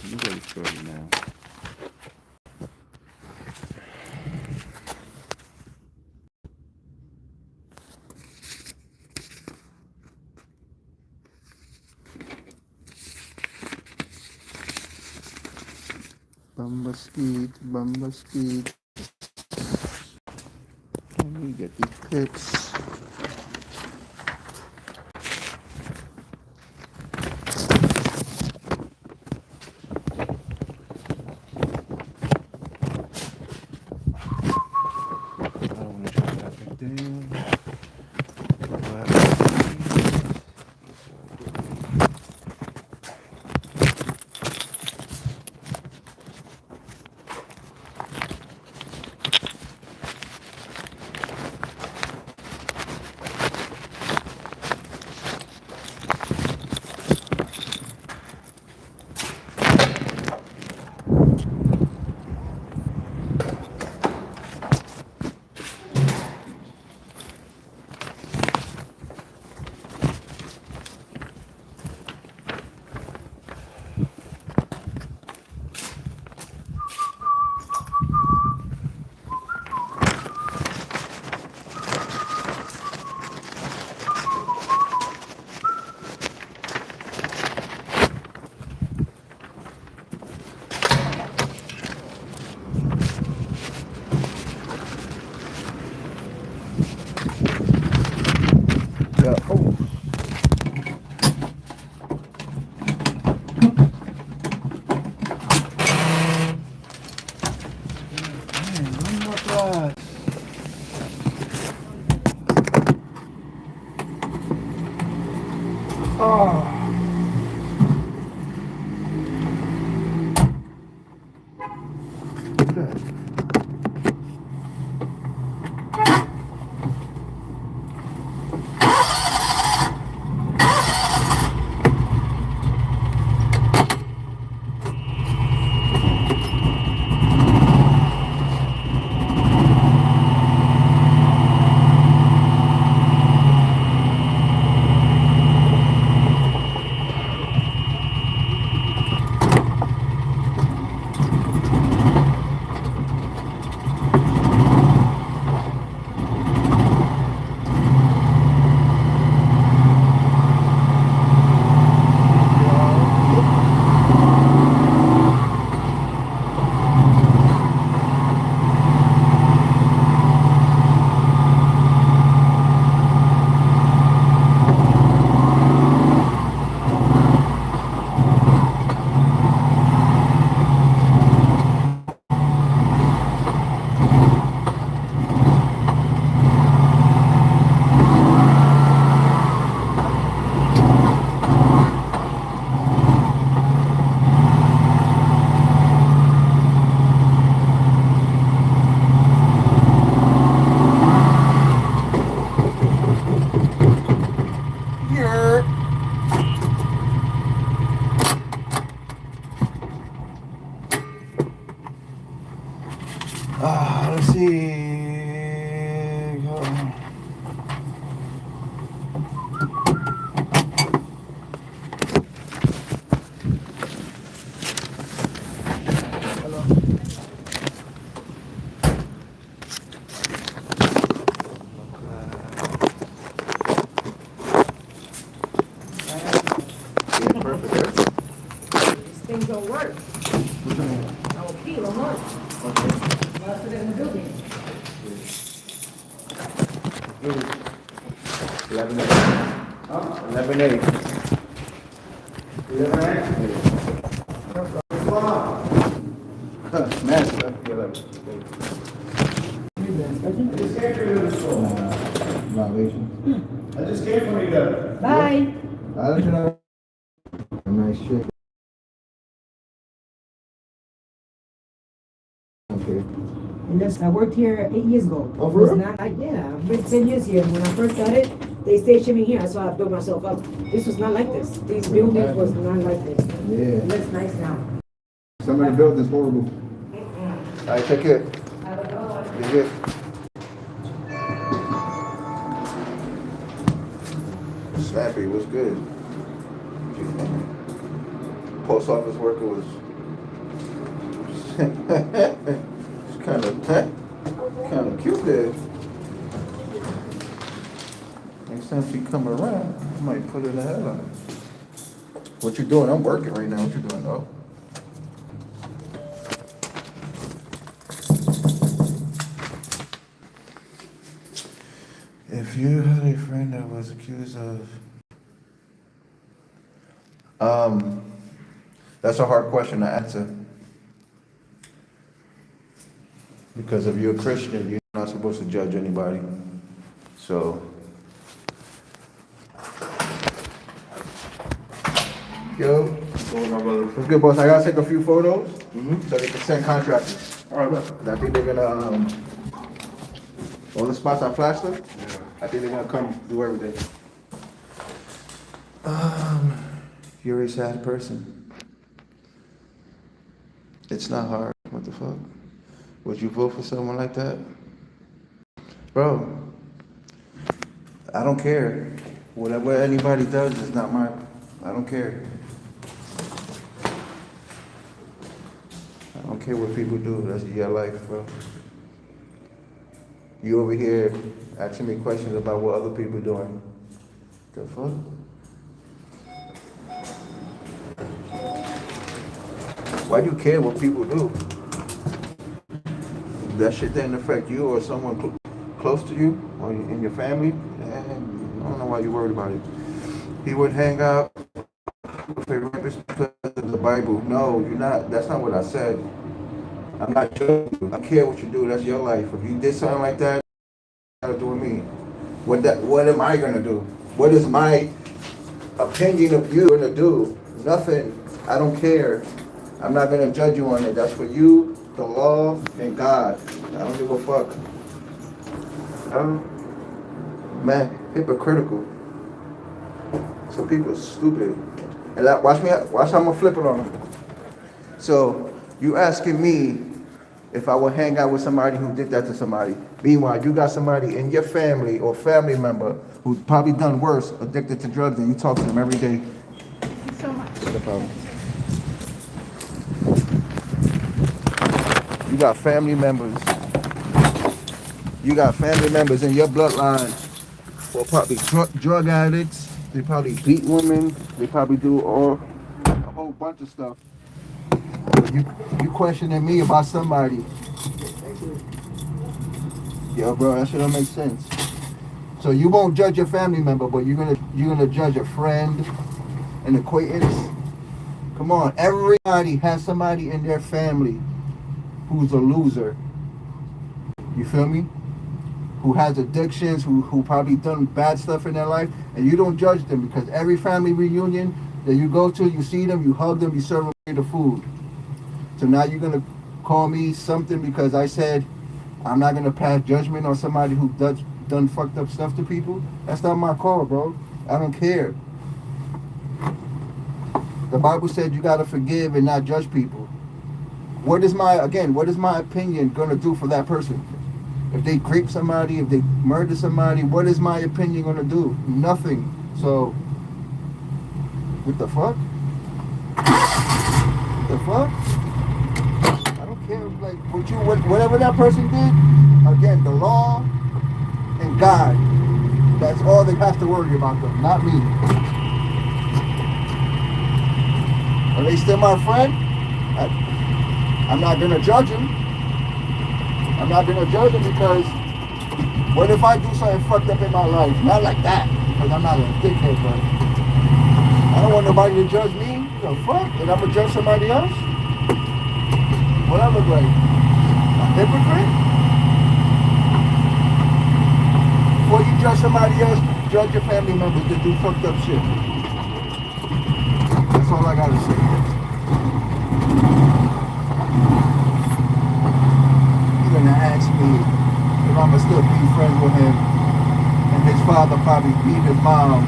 You go to Shorty now. Bumba speed, bumba speed. Let me get these clips. I don't want to drop that back down. Yeah. Oh. Man, one more glass. Oh. Good. Here. Let's see. Yeah, perfect. These things don't work. What you mean? Our key don't work. Okay. Lost it in the building. It was 11 Huh? 11 Master. Violation. I just came from you guys. Bye. I don't know. Nice shit. Okay. And this, I worked here 8 years ago. Oh, It for was real? not like, yeah, I've been 10 years here. When I first got it, they stationed me here. That's why I built myself up. This was not like this. These buildings was not like this. Yeah. It looks nice now. Some of the buildings horrible. All right, take care. Have a good one. Be good. Snappy was good. Post office worker was It's kind of cute there. Next time she come around, I might put her the hell on. What you doing? I'm working right now. What you doing, though? If you had a friend that was accused of, that's a hard question to answer. Because if you're a Christian, you're not supposed to judge anybody. So, yo, What's going on, brother? what's good, boss? I gotta take a few photos Mm-hmm. so they can send contractors. All right, brother. I think they're gonna, all the spots I plastered, Yeah. I think they're gonna come do everything. You're a sad person. It's not hard. What the fuck? Would you vote for someone like that? Bro, I don't care. Whatever anybody does is not mine. I don't care. I don't care what people do. That's your life, bro. You over here asking me questions about what other people doing. The fuck? Why do you care what people do? That shit didn't affect you or someone close to you or in your family. And I don't know why you're worried about it. He would hang out with a rapist because of the Bible. No, you're not. That's not what I said. I'm not judging you. I care what you do. That's your life. If you did something like that, got to do with me. What am I gonna do? What is my opinion of you gonna do? Nothing. I don't care. I'm not gonna judge you on it. That's for you, the law, and God. I don't give a fuck. Man, hypocritical. Some people are stupid. And watch how I'm gonna flip it on them. So you asking me if I would hang out with somebody who did that to somebody. Meanwhile, you got somebody in your family or family member who's probably done worse, addicted to drugs, and you talk to them every day. Thank you so much. No problem. You got family members. You got family members in your bloodline who are probably drug addicts. They probably beat women. They probably do a whole bunch of stuff. You questioning me about somebody. Yo, bro, that shit don't make sense. So you won't judge your family member, but you're gonna judge a friend, an acquaintance. Come on, everybody has somebody in their family who's a loser. You feel me? Who has addictions, who probably done bad stuff in their life, and you don't judge them because every family reunion that you go to, you see them, you hug them, you serve them the food. So now you're gonna call me something because I said I'm not gonna pass judgment on somebody who done fucked up stuff to people? That's not my call, bro. I don't care. The Bible said you gotta forgive and not judge people. What is my opinion gonna do for that person? If they rape somebody, if they murder somebody, what is my opinion gonna do? Nothing. So, what the fuck? What the fuck? I don't care. Like whatever that person did. Again, the law and God. That's all they have to worry about them, not me. Are they still my friend? I'm not gonna judge him. I'm not gonna judge him because what if I do something fucked up in my life? Not like that, because I'm not a dickhead, but I don't want nobody to judge me. The fuck? And I'm gonna judge somebody else? What I look like? A hypocrite? Before you judge somebody else, judge your family members that do fucked up shit. That's all I gotta say. You're gonna ask me if I'ma still be friends with him, and his father probably beat his mom.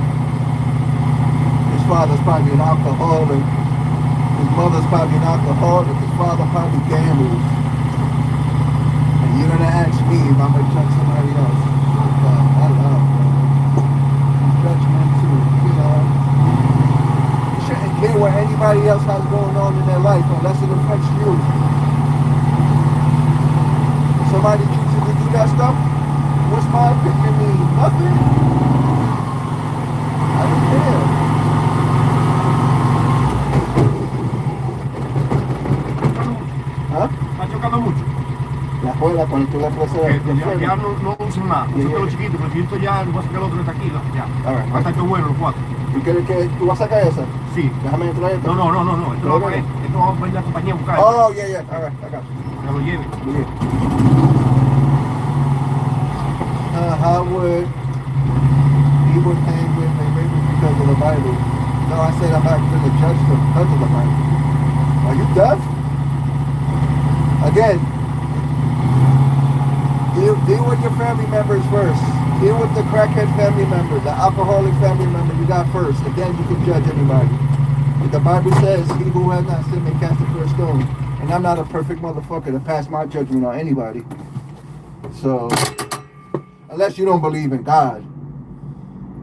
His father's probably an alcoholic. His mother's probably an alcoholic. His father probably gambles. And you're gonna ask me if I'm gonna judge somebody else. I love judgment too, you know. You shouldn't care what anybody else has going on in their life unless it affects you. somebody chooses to do that stuff, what's my opinion mean? Nothing. I don't care. ¿Ah? ¿Está chocando mucho? La juega cuando tú le presas el Ya, ya no uso nada. Yeah, Uso yeah. lo chiquito, pero chiquito ya lo voy a sacar el otro de aquí. Ya. Alright. Bastante bueno los cuatro. ¿Tú quieres que tú vas a sacar esa? Sí. Déjame entrar esta. No. Esto lo va a poner. Esto va a venir la compañía a buscar. Oh, yeah. Alright, I got you. Que lo lleve. Yeah. How would he would hang with me maybe because of the Bible? No, I said I'm not going to judge them because of the Bible. Are you deaf? Again, deal with your family members first. Deal with the crackhead family member, the alcoholic family member you got first, and then you can judge anybody. But the Bible says, he who has not sinned may cast the first stone. And I'm not a perfect motherfucker to pass my judgment on anybody. So, unless you don't believe in God,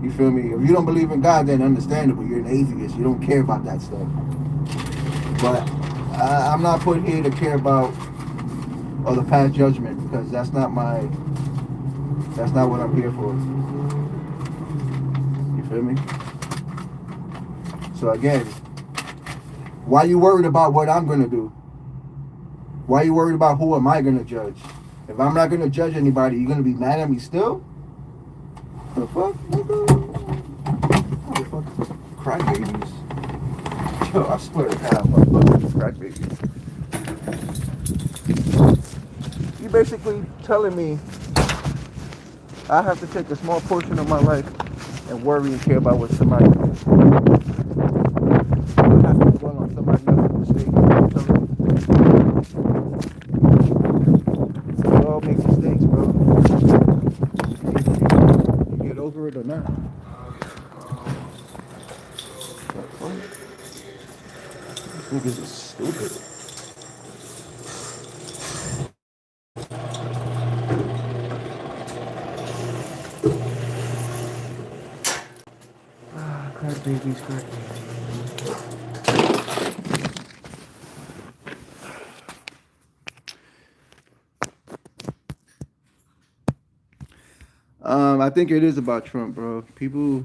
you feel me? If you don't believe in God, then understandable. You're an atheist. You don't care about that stuff. But I'm not put here to care about or the past judgment because that's not what I'm here for. You feel me? So again, why you worried about what I'm gonna do? Why you worried about who am I gonna judge? If I'm not gonna judge anybody, you gonna be mad at me still? The fuck, nigga? Motherfucker, crybabies. Yo, I swear to God, motherfuckers, crybabies. You basically telling me I have to take a small portion of my life and worry and care about what somebody thinks. I have to dwell on somebody else's mistake. We all make mistakes, bro. You get over it or not. These niggas is stupid. Crack babies. I think it is about Trump, bro. People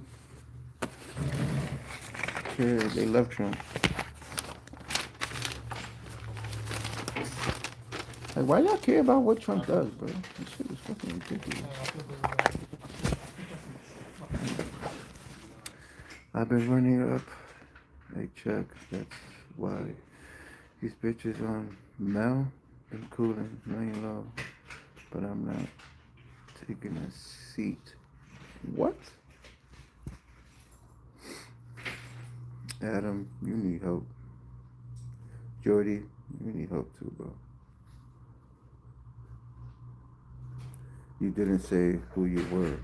care. They love Trump. Like, why y'all care about what Trump does, bro? This shit is fucking ridiculous. I've been running up a check. That's why these bitches on Mel been cooling, laying low, but I'm not taking a seat. What? Adam, you need help. Jordy, you need help too, bro. You didn't say who you were.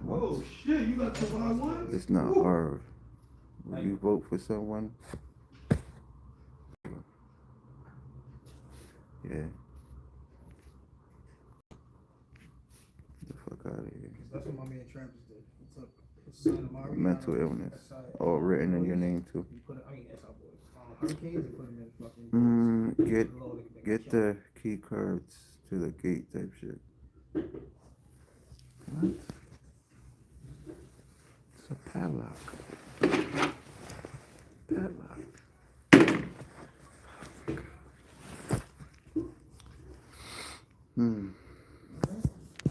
Oh shit, you got the wrong one? It's not hard. Will you vote for someone? Yeah. Get the fuck out of here. That's what my man Travis did. He took his son Amari. Mental illness. All written in your name too. He put it, I mean, that's our boy. Hurricanes, he put him in fucking. Get the key cards to the gate type shit. What? It's a padlock. Padlock.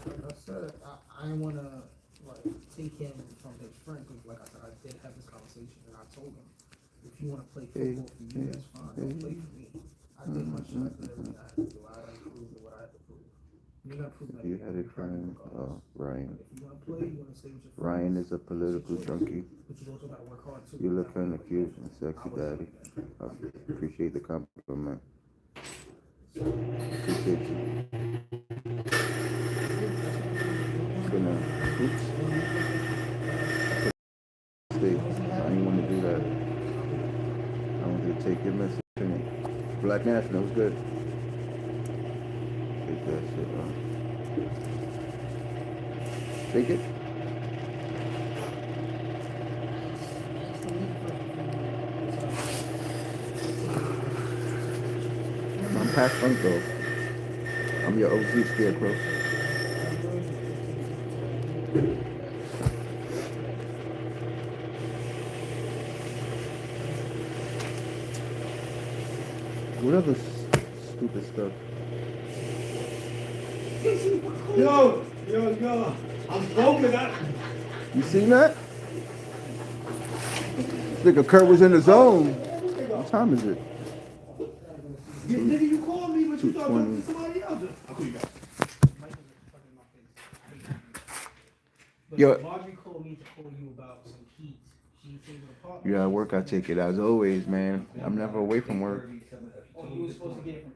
Like I said, I didn't want to like take him from his friend because, like I said, I did have this conversation and I told him, if you want to play football for you, that's fine. Don't play for me. I did my shit. I did everything I had to do. I had to prove what I had to prove. You gotta prove that. You had a friend, Ryan. If you want to play, you want to stay with your friends. Ryan is a political junkie. But you also gotta work hard too. You look kind of cute and sexy, daddy. I appreciate the compliment. Appreciate you. Gonna, oops. Stay. I didn't want to do that. I wanted to take your message. Black National was good. Take that shit, Take it. I'm past funk though. I'm your OG scarecrow. What other stupid stuff? Yo. I'm broken. You seen that? Nigga Kurt was in the zone. What time is it? Nigga, you called me, but you thought 2:20. it was somebody else. I'll call you back. But Yo. Marjorie called me to call you about some keys. She came to the park. Yeah, work I take it as always, man. I'm never away from work. Oh, you were supposed to get it from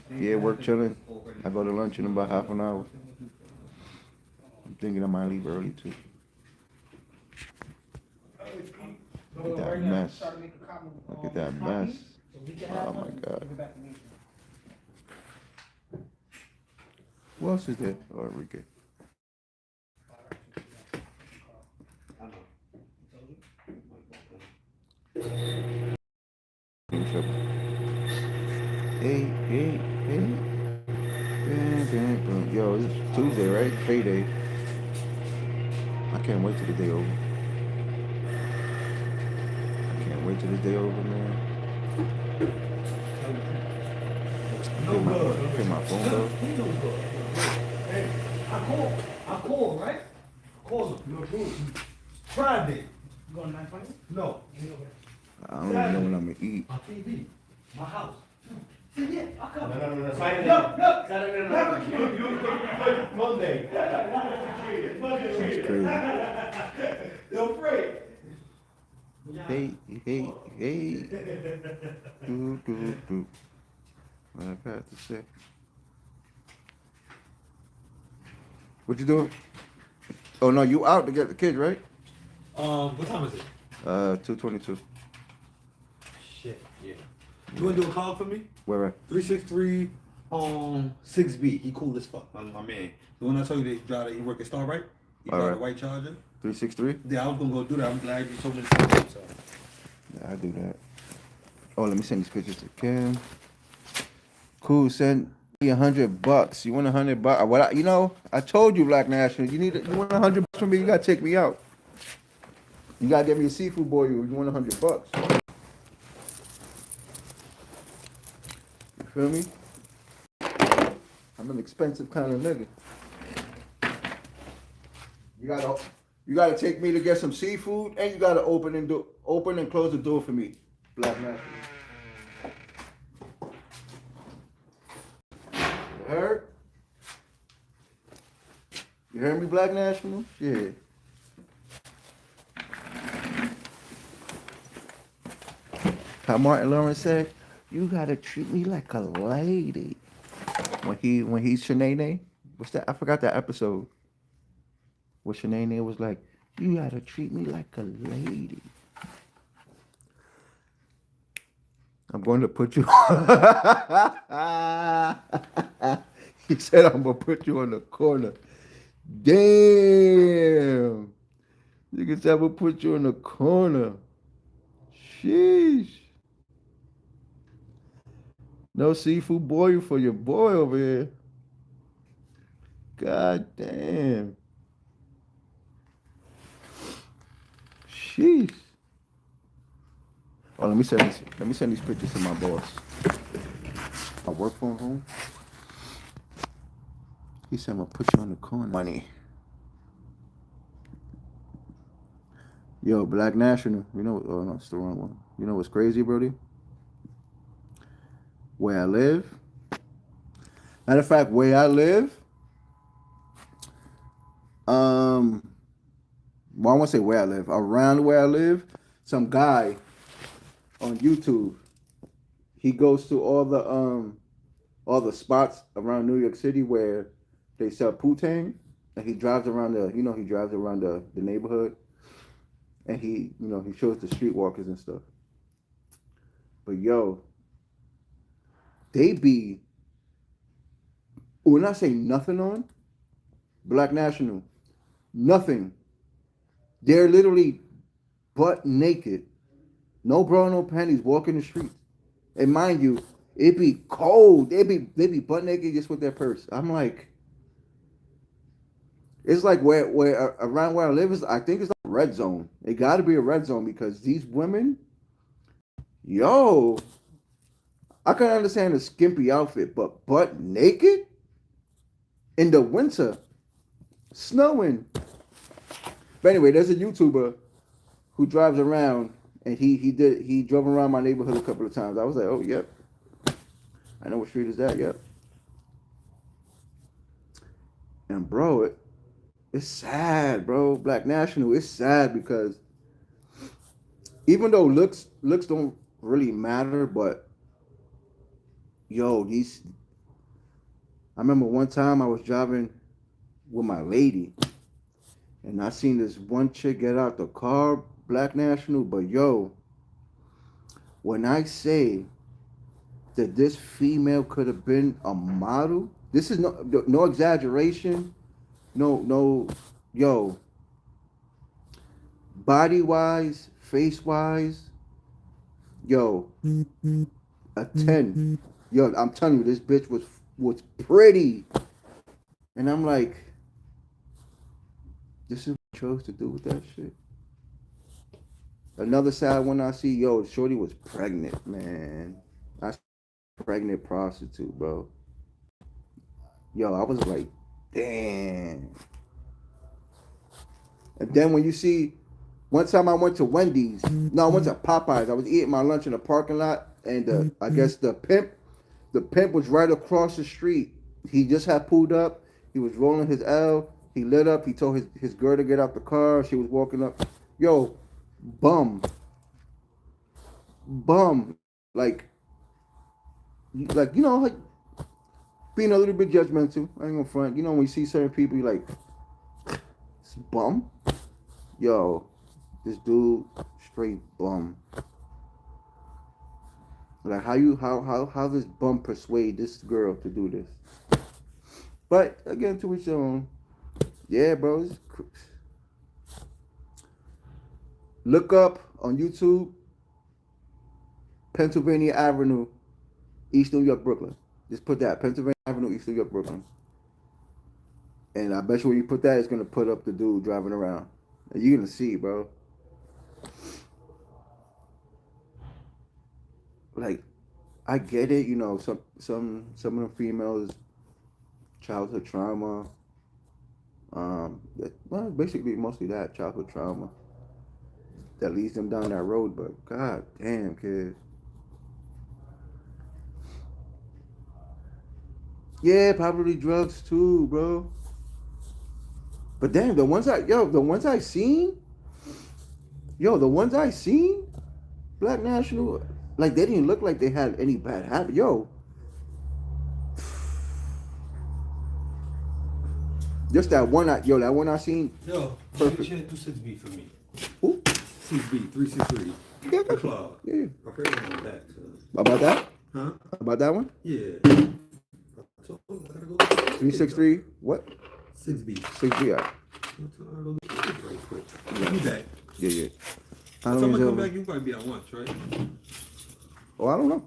Kim. Yeah, work chilling. I go to lunch in about half an hour. I'm thinking I might leave early too. Look at that mess. Look at that mess. Oh my God. Who else is there? Oh, Enrique. Hey. Yo, it's Tuesday, right? Payday. I can't wait till the day over. I can't wait till the day over, man. Pay my phone bill. Hey, I called, right? Called him. No food. Friday. You going 920? No. I don't even know when I'm gonna eat. My TV. My house. Yeah, I'll come. No. Saturday. Monday. That's crazy. Yo, Fred. Hey. Do. What I got to say. What you doing? Oh no, you out to get the kids, right? What time is it? 2:22. Shit, yeah. You wanna do a call for me? Where at? 363 6B. He cool as fuck, my man. The one I told you that drive, he work at Star, right? He drive Alright. the white Charger. 363? Yeah, I was gonna go do that. I'm glad you told me to do so. Yeah, I do that. Oh, let me send these pictures to Kim. Cool, send me $100. You want $100? What? I told you, Black National. You want $100 from me? You gotta take me out. You gotta get me a seafood boil. You want $100? You feel me? I'm an expensive kind of nigga. You gotta take me to get some seafood, and you gotta open and close the door for me, Black National. You heard? You heard me, Black National? Yeah. How Martin Lawrence said, "You gotta treat me like a lady." When he's Shanae, what's that? I forgot that episode. Where Shanae was like, "You gotta treat me like a lady." I'm going to put you. He said, "I'm gonna put you on the corner." Damn. Nigga said, "I'm gonna put you in the corner." Sheesh. No seafood boil for your boy over here. God damn. Sheesh. Oh, let me send these pictures to my boss. I work from home. He said, "I'm gonna put you on the corner." Money. Yo, Black National. Oh no, it's the wrong one. You know what's crazy, Brody? Where I live. Matter of fact, where I live. Well, I won't say where I live. Around where I live, some guy on YouTube. He goes to all the spots around New York City where they sell poutine, and he drives around the neighborhood, and he shows the streetwalkers and stuff. But yo, they be, when I say nothing on Black National, nothing. They're literally butt naked, no bra, no panties, walking the streets. And mind you, It be cold. They be butt naked just with their purse. I'm like, it's like where around where I live is. I think it's a red zone. It got to be a red zone because these women, yo, I can understand a skimpy outfit, but butt naked in the winter, snowing. But anyway, there's a YouTuber who drives around, and he drove around my neighborhood a couple of times. I was like, oh yep, I know what street is that. Yep. And bro, it's sad, bro. Black National, it's sad because even though looks don't really matter, but yo, I remember one time I was driving with my lady, and I seen this one chick get out the car, Black National, but yo, when I say that this female could have been a model, this is no exaggeration, no, yo, body wise, face wise, yo, a 10. Yo, I'm telling you, this bitch was pretty. And I'm like, this is what I chose to do with that shit. Another sad one I see, yo, shorty was pregnant, man. Pregnant prostitute, bro. Yo, I was like, damn. And then when you see, one time I went to Wendy's. No, I went to Popeyes. I was eating my lunch in the parking lot, and I guess the pimp was right across the street. He just had pulled up. He was rolling his L. He lit up. He told his girl to get out the car. She was walking up. Yo, bum. Like you know, like being a little bit judgmental. I ain't gonna front. You know, when you see certain people, you like, it's bum. Yo, this dude straight bum. Like how this bum persuade this girl to do this? But again, to each their own. Yeah, bro. Look up on YouTube, Pennsylvania Avenue, East New York, Brooklyn. Just put that, Pennsylvania Avenue, East New York, Brooklyn. And I bet you when you put that, it's gonna put up the dude driving around. And you're gonna see, bro. Like, I get it, you know, some of the females, childhood trauma. Well, basically mostly that childhood trauma that leads them down that road. But god damn, kids. Yeah, probably drugs too, bro. But damn, the ones I seen, Black National, like they didn't look like they had any bad habit. Yo, just that one I seen. Yo, perfect. You should do 6B for me. Who? 6B, 363. Yeah, The club. Yeah. I heard about that. So. About that? Huh? About that one? Yeah. So, I gotta go 363. What? 6B. 6B. Yeah. Right quick. I'll be back. Yeah. By the time I come back, you probably be at lunch, right? Oh, I don't know.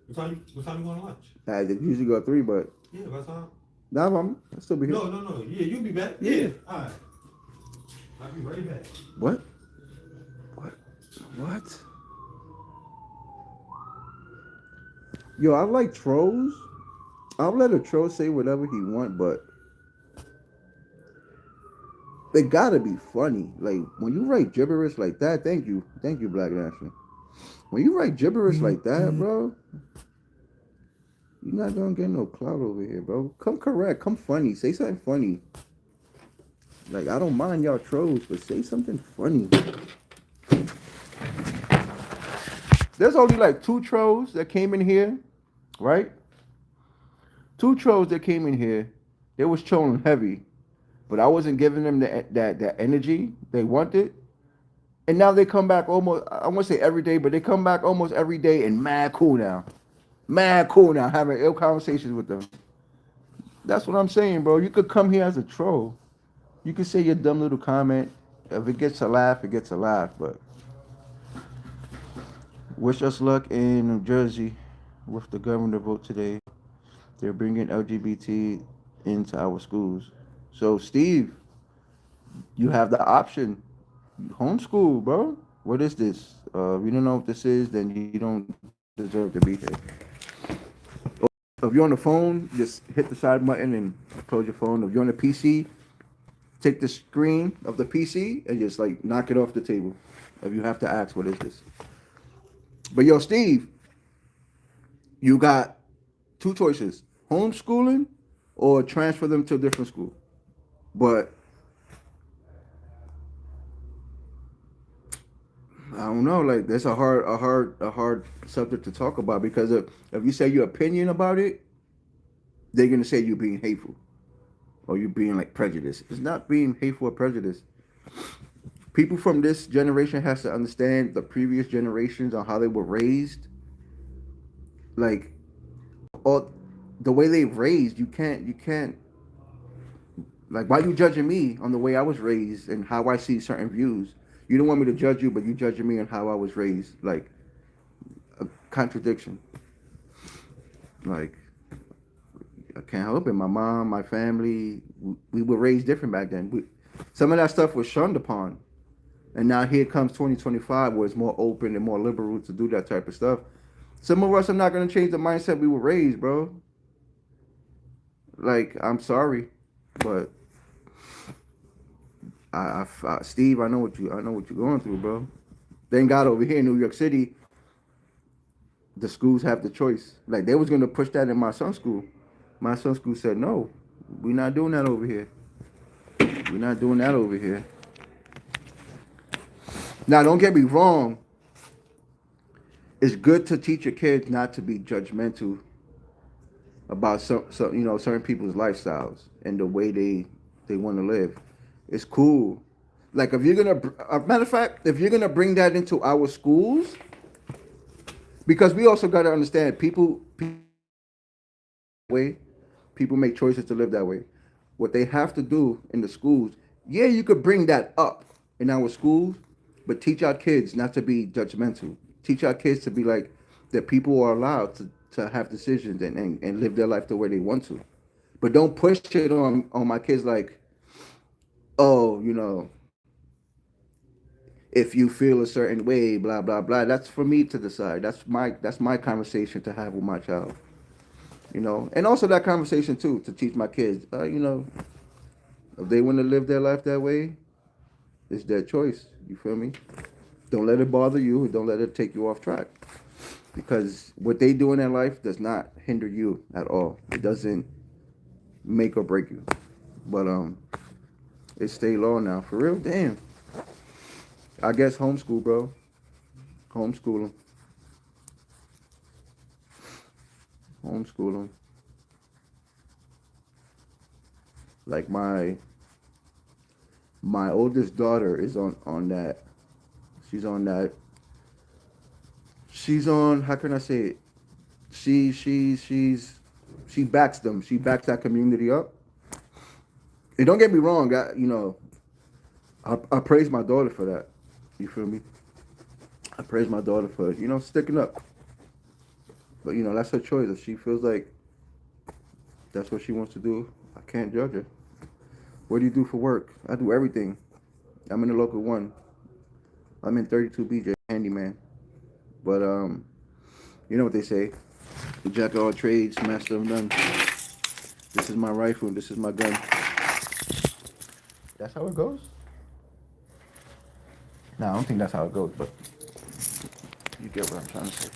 What time you going to lunch? I usually go at 3, but Yeah, by the time. nah, I'll still be here. No. Yeah, you'll be back. Yeah. All right. I'll be right back. What? Yo, I like trolls. I'll let a troll say whatever he want, but they gotta be funny. Like when you write gibberish like that, thank you, Black National. When you write gibberish like that, bro, you're not gonna get no clout over here, bro. Come correct, come funny, say something funny. Like I don't mind y'all trolls, but say something funny. There's only like 2 trolls that came in here, right? 2 trolls that came in here. They was trolling heavy, but I wasn't giving them that energy they wanted. And now they come back almost, I won't say every day, but they come back almost every day and mad cool now, having ill conversations with them. That's what I'm saying, bro. You could come here as a troll. You could say your dumb little comment. If it gets a laugh, it gets a laugh, but Wish us luck in New Jersey with the governor vote today. They're bringing LGBT into our schools. So, Steve, you have the option. Homeschool, bro. What is this? If you don't know what this is, then you don't deserve to be here. If you're on the phone, just hit the side button and close your phone. If you're on the PC, take the screen of the PC and just like knock it off the table. If you have to ask, what is this? But yo, Steve, you got two choices: homeschooling or transfer them to a different school. But I don't know. Like that's a hard subject to talk about because if you say your opinion about it, they're gonna say you're being hateful or you're being like prejudiced. It's not being hateful or prejudiced. People from this generation has to understand the previous generations on how they were raised. Like, all the way they raised, you can't. Like, why you judging me on the way I was raised and how I see certain views? You don't want me to judge you, but you judging me on how I was raised. Like, a contradiction. Like, I can't help it. My mom, my family, we were raised different back then. Some of that stuff was shunned upon. And now here comes 2025 where it's more open and more liberal to do that type of stuff. Some of us are not going to change the mindset we were raised, bro. Like, I'm sorry, but Steve, I know what you're going through, bro. Thank God over here in New York City, the schools have the choice. Like, they was going to push that in my son's school. My son's school said, no, we're not doing that over here. We're not doing that over here. Now, don't get me wrong. It's good to teach your kids not to be judgmental about certain people's lifestyles and the way they want to live. It's cool. Like if you're gonna, matter of fact, if you're gonna bring that into our schools, because we also got to understand people make choices to live that way. What they have to do in the schools, yeah, you could bring that up in our schools, but teach our kids not to be judgmental. Teach our kids to be like that people are allowed to have decisions and live their life the way they want to. But don't push it on my kids like, oh, if you feel a certain way, blah, blah, blah. That's for me to decide. That's my conversation to have with my child. And also that conversation too, to teach my kids, if they want to live their life that way, it's their choice. You feel me? Don't let it bother you. Don't let it take you off track. Because what they do in their life does not hinder you at all. It doesn't make or break you. But it's state law now. For real? Damn. I guess homeschool, bro. Homeschool them. Homeschool them. Like my oldest daughter is on that. She's on that. She's on, how can I say it? She backs them. She backs that community up. And don't get me wrong, I praise my daughter for that. You feel me? I praise my daughter for, sticking up. But, that's her choice. If she feels like that's what she wants to do, I can't judge her. What do you do for work? I do everything. I'm in the local 1. I'm in 32 BJ, handyman. But, you know what they say. The jack of all trades, master of none. This is my rifle. This is my gun. That's how it goes? No, I don't think that's how it goes, but you get what I'm trying to say.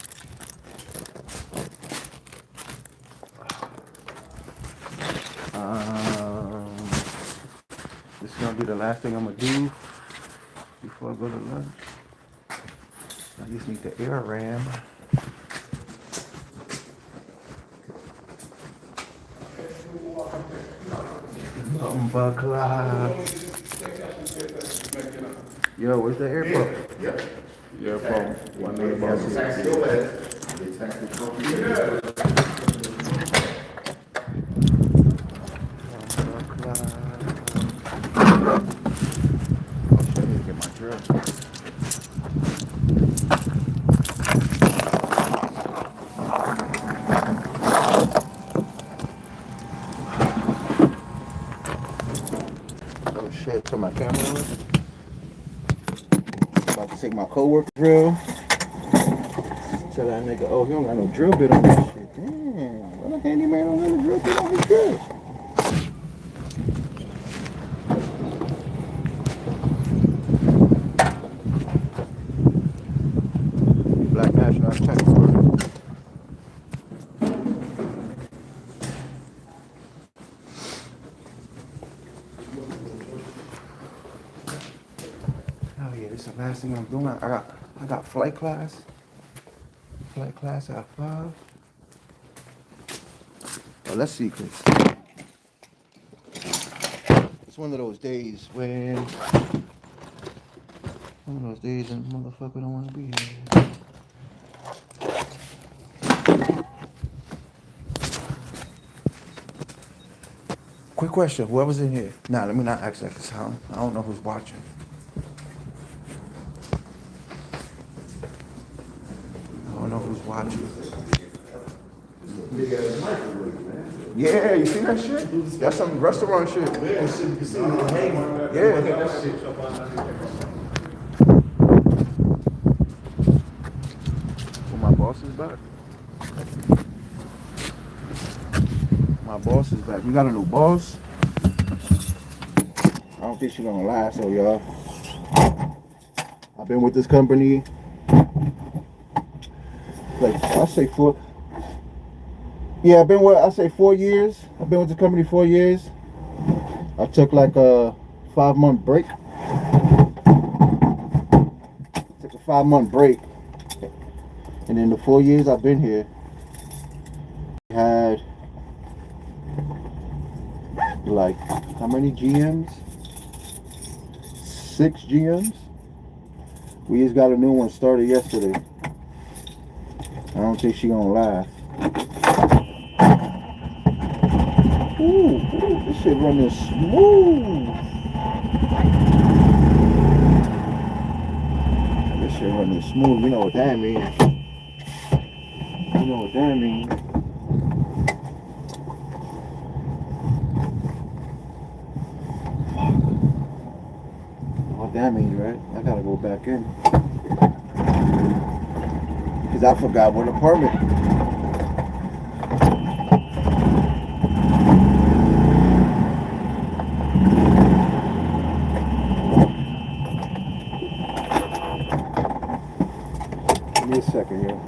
This is going to be the last thing I'm going to do before I go to lunch. I just need the air ram. Yo, where's the air pump? Yep. Air pump. One minute boss. Get my drill. turn my camera on. About to take my coworker drill. Tell that nigga, oh, he don't got no drill bit on that shit. Damn, what a handyman don't have a drill bit on his drill. Black National Tech Work. Oh yeah, this is the last thing I'm doing. I got flight class. Flight class at 5. Oh, let's see, Chris. It's one of those days when motherfucker don't want to be here. Quick question, whoever's in here. Nah, let me not ask that because I don't know who's watching. I don't know who's watching. Yeah, you see that shit? That's some restaurant shit. Yeah, that shit. Well, my boss is back. My boss is back. We got a new boss. I don't think she's gonna last, so y'all. I've been with this company like I say 4. Yeah, I say 4 years. I've been with the company 4 years. I took like a 5-month break. Took a 5-month break. And in the 4 years I've been here, we had like how many GMs? 6 GMs. We just got a new one started yesterday. I don't think she gonna laugh. Ooh, this shit running smooth. This shit running smooth. You know what that means. You know what that means. What that means, right? I gotta go back in. Because I forgot what apartment. Give me a second here.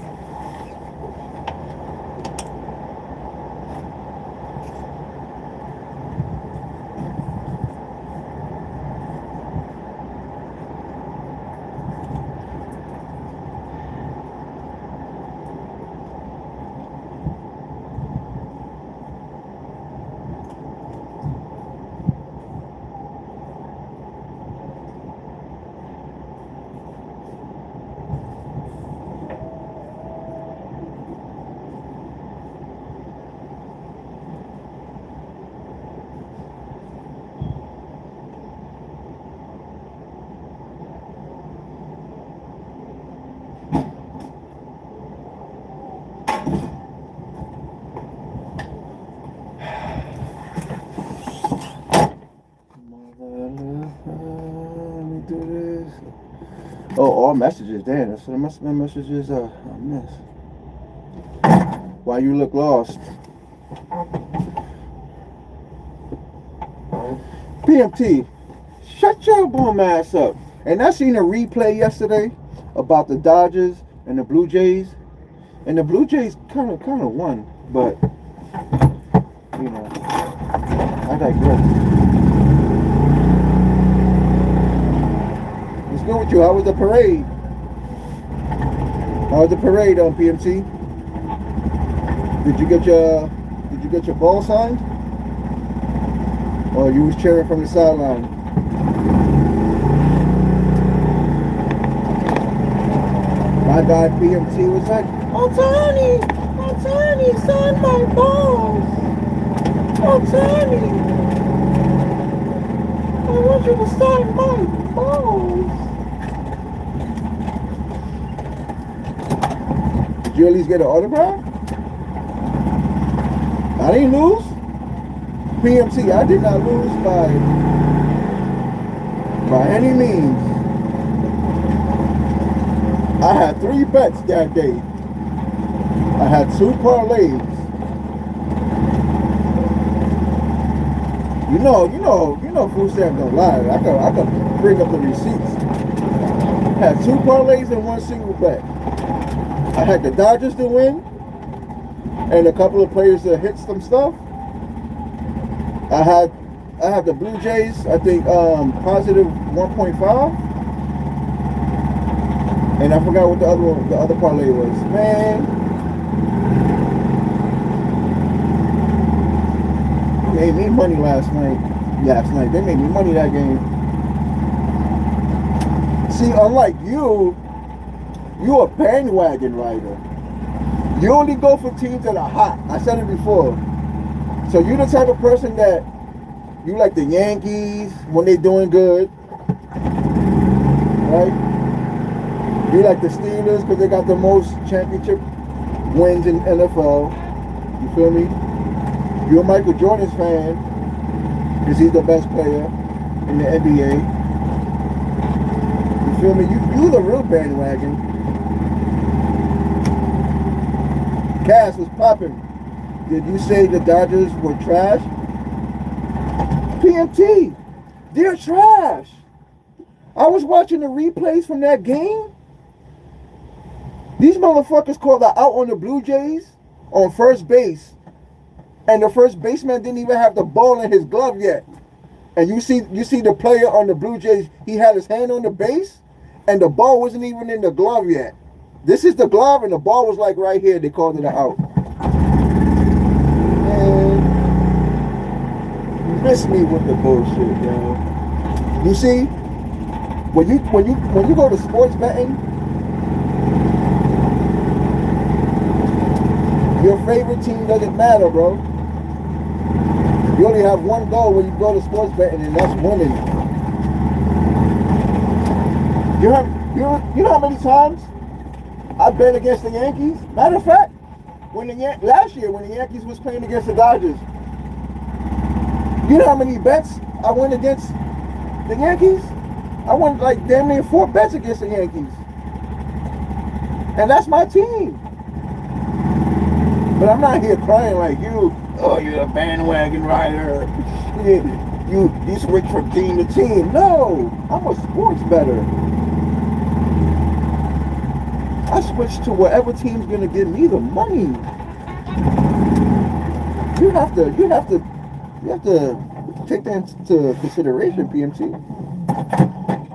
Oh, all messages. Damn, that's what must have been messages I missed. Why you look lost? PMT, shut your bum ass up. And I seen a replay yesterday about the Dodgers and the Blue Jays, and the Blue Jays kind of won, but you know, I digress. What's good with you? How was the parade? How was the parade on PMT? Did you get your ball signed? Or you was cheering from the sideline? My guy PMT was like, Otani, sign my balls. Otani, I want you to sign my balls. Did you at least get an autograph? I didn't lose. PMT, I did not lose by by any means. I had 3 bets that day. I had 2 parlays. You know, Food Stamp don't lie. I could bring up the receipts. I had 2 parlays and 1 single bet. I had the Dodgers to win, and a couple of players to hit some stuff. I had the Blue Jays, I think positive 1.5. And I forgot what the other parlay was. Man, made me money last night. They made me money that game. See, unlike you a bandwagon rider. You only go for teams that are hot. I said it before. So you're the type of person that you like the Yankees when they're doing good, right? You like the Steelers because they got the most championship wins in NFL. You feel me? You're a Michael Jordan fan because he's the best player in the NBA. You feel me? You the real bandwagon. Cass was popping. Did you say the Dodgers were trash? PMT, they're trash. I was watching the replays from that game. These motherfuckers called out on the Blue Jays on first base. And the first baseman didn't even have the ball in his glove yet. And you see the player on the Blue Jays, he had his hand on the base, and the ball wasn't even in the glove yet. This is the glove, and the ball was like right here. They called it an out. Man, you miss me with the bullshit, yo. You see, when you go to sports betting, your favorite team doesn't matter, bro. You only have one goal when you go to sports betting, and that's winning. You know how many times I bet against the Yankees? Matter of fact, last year when the Yankees was playing against the Dodgers, you know how many bets I won against the Yankees? I won like damn near 4 bets against the Yankees. And that's my team. But I'm not here crying like you. Oh, you're a bandwagon rider. You switch from team to team. No, I'm a sports bettor. I switch to whatever team's gonna give me the money. You have to take that into consideration, PMT.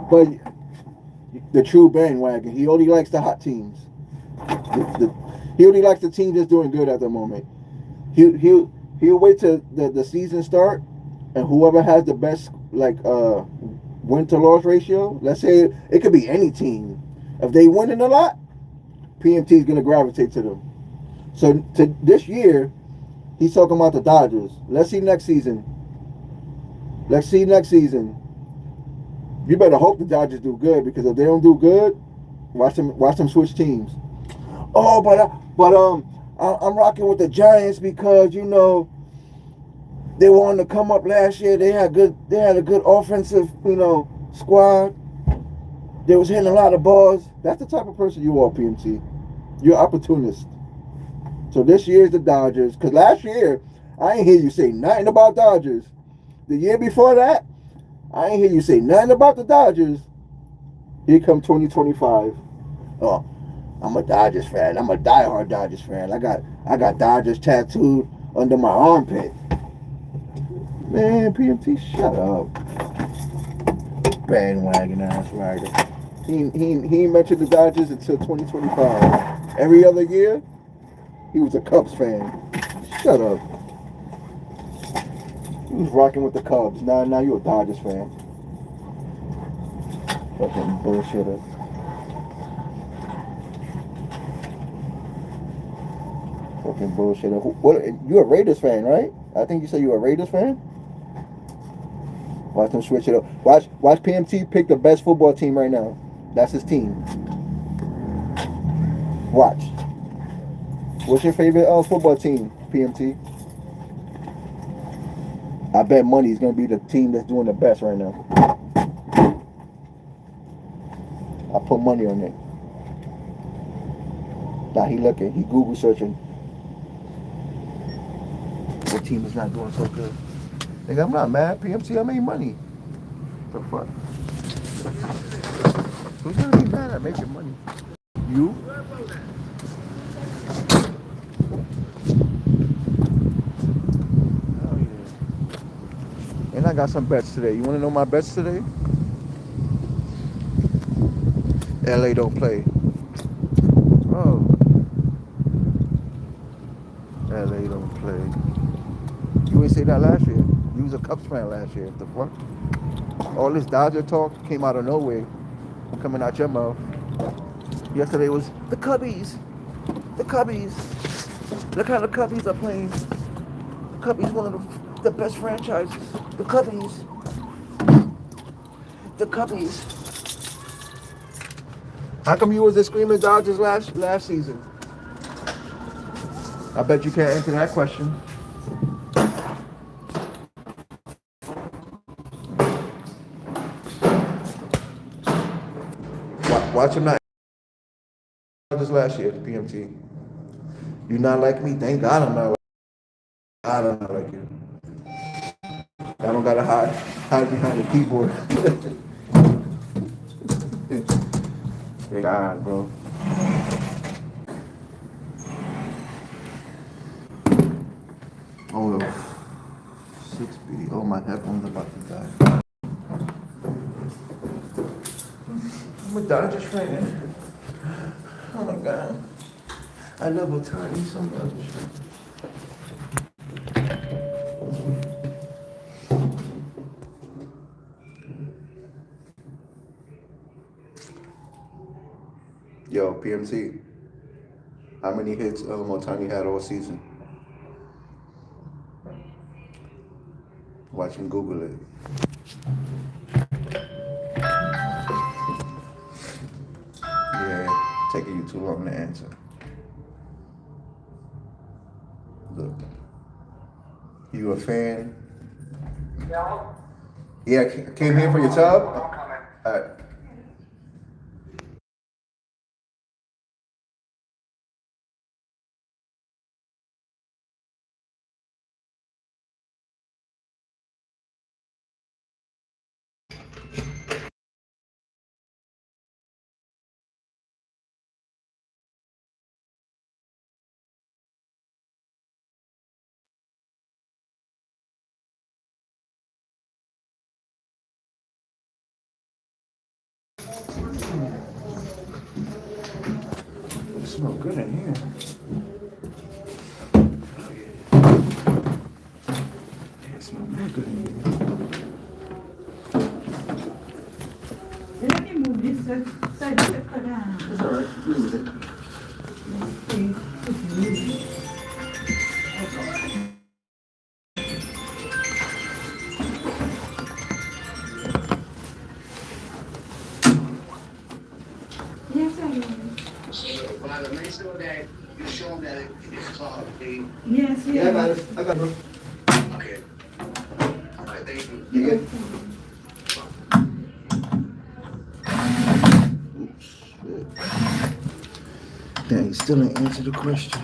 But the true bandwagon, he only likes the hot teams. He only likes the team that's doing good at the moment. He'll wait till the season start, and whoever has the best win to loss ratio. Let's say it could be any team. If they winning a lot, PMT is gonna gravitate to them. So to this year, he's talking about the Dodgers. Let's see next season. You better hope the Dodgers do good, because if they don't do good, watch them switch teams. Oh, but I'm rocking with the Giants because they wanted to come up last year. They had a good offensive squad. They was hitting a lot of balls. That's the type of person you are, PMT. You're an opportunist. So this year's the Dodgers. Because last year, I ain't hear you say nothing about Dodgers. The year before that, I ain't hear you say nothing about the Dodgers. Here come 2025. Oh, I'm a Dodgers fan. I'm a diehard Dodgers fan. I got Dodgers tattooed under my armpit. Man, PMT, shut up. Bandwagon ass rider. He ain't mentioned the Dodgers until 2025. Every other year, he was a Cubs fan. Shut up. He was rocking with the Cubs. Now you're a Dodgers fan. Fucking bullshitter. Fucking bullshitter. What? You're a Raiders fan, right? I think you said you're a Raiders fan. Watch them switch it up. Watch PMT pick the best football team right now. That's his team. Watch. What's your favorite football team, PMT? I bet money is going to be the team that's doing the best right now. put money on it. Now he looking, he Google searching. The team is not doing so good. Nigga, I'm not mad. PMC, I made money. The fuck? Who's gonna be mad at making money? You? Oh yeah. And I got some bets today. You wanna know my bets today? LA don't play. Oh. LA don't play. You ain't say that last year. You was a Cubs fan last year. The fuck? All this Dodger talk came out of nowhere. Coming out your mouth. Yesterday was the Cubbies. The Cubbies. Look how the Cubbies are playing. The Cubbies, one of the best franchises. The Cubbies. The Cubbies. How come you was the screaming Dodgers last season? I bet you can't answer that question. Watch him not. Dodgers last year at the PMT. You not like me? Thank God I'm not. I don't like you. I don't gotta hide behind the keyboard. Thank God, bro. Oh, 6B. Oh, my headphones about to die. I'm a Dodgers fan. Oh my God. I love Otani so much. Yo, PMC. How many hits Otani had all season? Watch him Google it. Yeah, taking you too long to answer. Look. You a fan? No. Yeah, I came here for your tub. All right. It smells good in here. It smells real good in here. Let me move this side of the It's all right. Leave it. Yes, I will. But make sure that you show them that it's called, okay? Yes, Yeah, I got it. I got it, bro. Okay. All right, thank you. You good? Oops. Shit. Dang, he still didn't answer the question.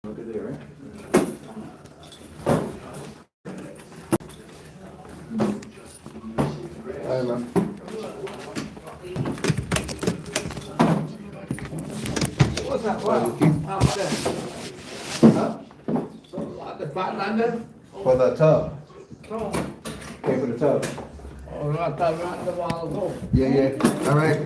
Look at there, right? All right, man. What's that? What? How much that? Huh? The $500? For the tub. Oh, Pay for the tub. I thought around a while ago. Yeah, yeah. All right.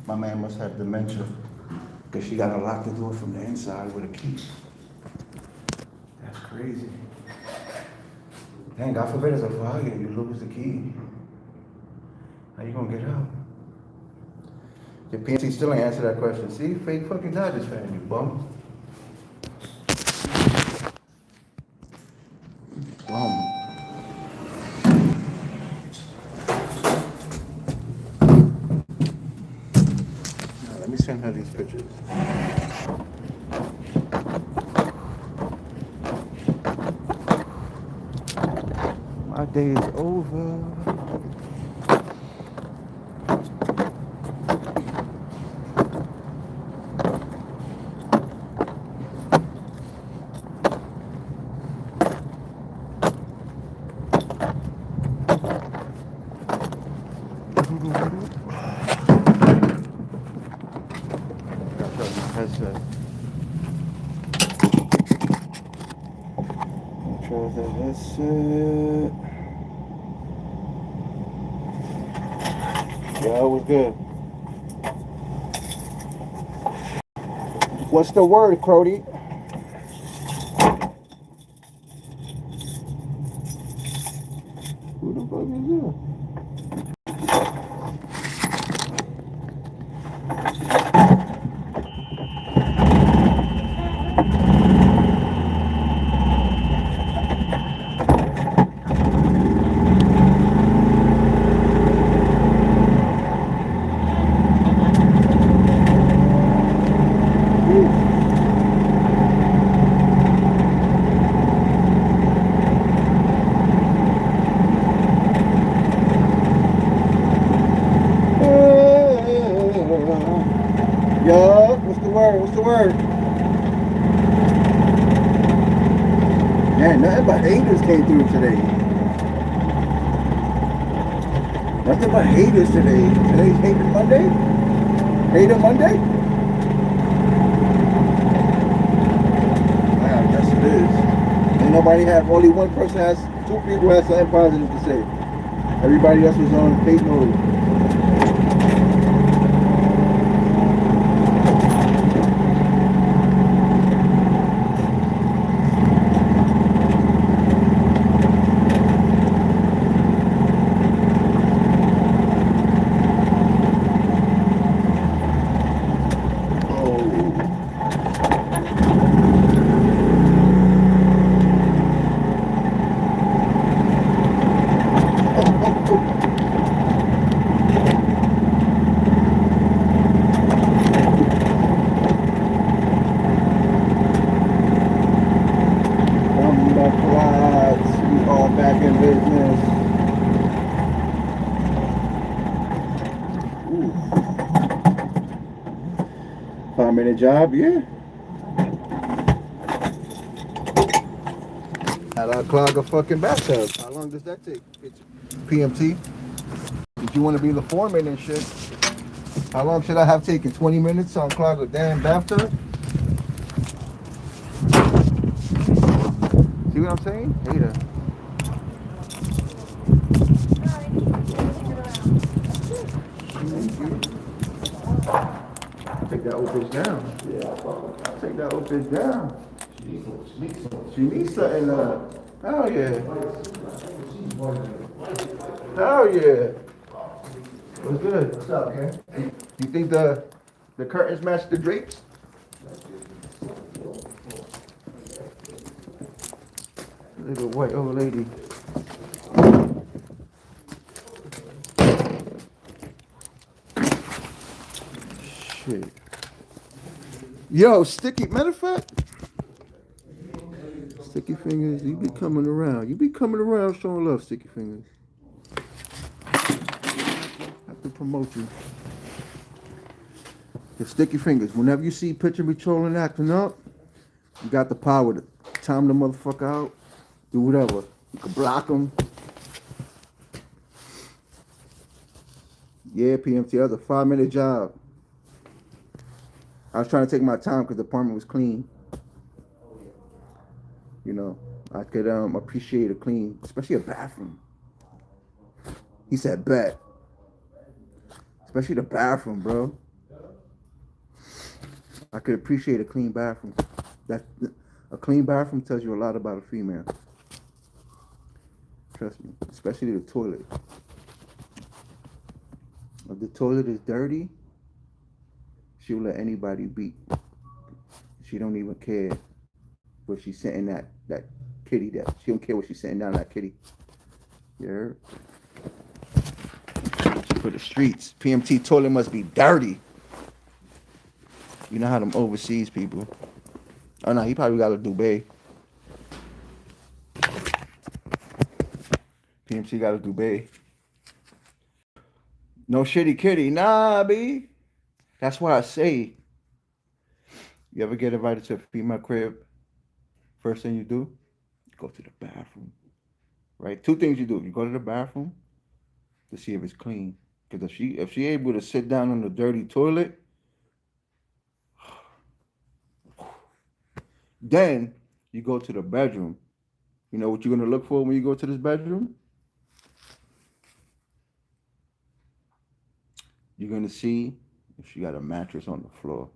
My man must have dementia, because she got to lock the door from the inside with a key. That's crazy. Dang, God forbid it's a fire and you lose the key. How you gonna get out? Your PNC still ain't answer that question. See, fake fucking Dodgers fan, you bum. Bum. Now, let me send her these pictures. My day is over. Headset. Try the headset. Yeah, it was good. What's the word, Crody? Who the fuck is that? Yo, what's the word? What's the word? Man, nothing but haters came through today. Nothing but haters today. Today's Hater Monday? Hater Monday? I guess it is. Ain't nobody have, only one person has, two people have something positive to say. Everybody else was on hate mode. job, yeah. Had I clog a fucking bathtub. How long does that take? PMT? If you want to be the foreman and shit, how long should I have taken? 20 minutes to unclog a damn bathtub? See what I'm saying? Hater. Take that old bitch down. Yeah, take that old bitch down. She needs something. Hell yeah. Hell yeah. What's good? What's up, man? You think the curtains match the drapes? Little white old lady. Shit. Yo, Sticky, matter of fact, Sticky Fingers, you be coming around. You be coming around showing love, Sticky Fingers. Have to promote you. The Sticky Fingers, whenever you see Picture Me trolling acting up, you got the power to time the motherfucker out, do whatever. You can block them. Yeah, PMT, that was a 5-minute job. I was trying to take my time because the apartment was clean. You know, I could appreciate a clean, especially a bathroom. He said bet. Especially the bathroom, bro. I could appreciate a clean bathroom. A clean bathroom tells you a lot about a female. Trust me, especially the toilet. If the toilet is dirty, she'll let anybody beat. She don't even care where she's sitting that kitty. That she don't care where she's sitting down that kitty. You heard? For the streets, PMT toilet must be dirty. You know how them overseas people. Oh no, he probably got a Dubai. PMT got a Dubai. No shitty kitty, nah, B. That's why I say, you ever get invited to a female crib, first thing you do, go to the bathroom, right? 2 things you do. You go to the bathroom to see if it's clean. Because if she able to sit down on the dirty toilet, then you go to the bedroom. You know what you're going to look for when you go to this bedroom? You're going to see if she got a mattress on the floor.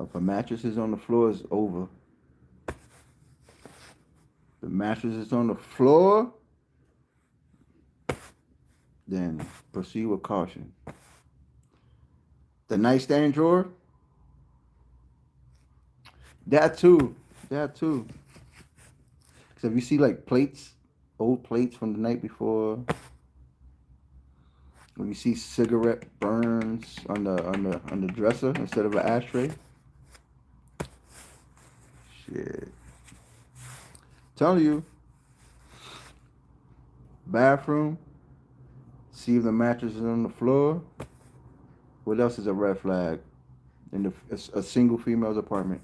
If a mattress is on the floor, it's over. The mattress is on the floor, then proceed with caution. The nightstand drawer, that too. So if you see like plates, old plates from the night before, when you see cigarette burns on the dresser instead of an ashtray, shit. Telling you, bathroom, see if the mattress is on the floor. What else is a red flag in a single female's apartment?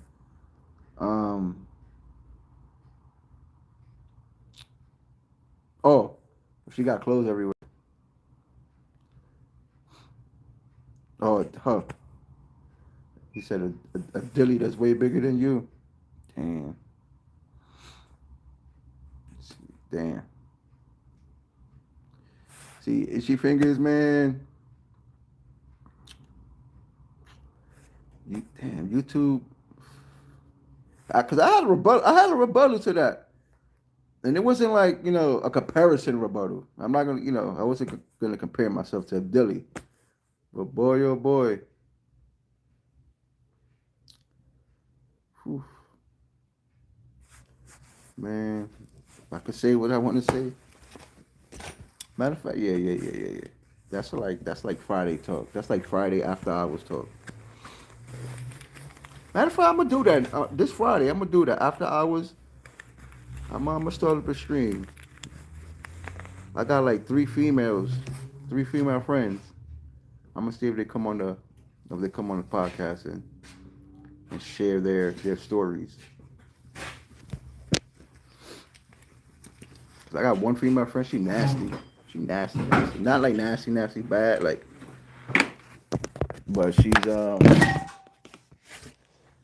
Oh, if she got clothes everywhere. Oh, huh. He said a dilly that's way bigger than you. Damn. See, Itchy Fingers, man. YouTube. Because I had a rebuttal to that. And it wasn't like, a comparison rebuttal. I'm not going to, I wasn't going to compare myself to a dilly. But boy, oh boy. Whew. Man, if I could say what I want to say. Matter of fact, yeah. That's like Friday talk. That's like Friday after hours talk. Matter of fact, I'm gonna do that this Friday. I'm gonna do that after hours. I'm gonna start up a stream. I got like 3 female friends. I'm gonna see if they come on if they come on the podcast and share their stories. Cause I got one female friend, she nasty. She nasty. Not like nasty bad, like, but she's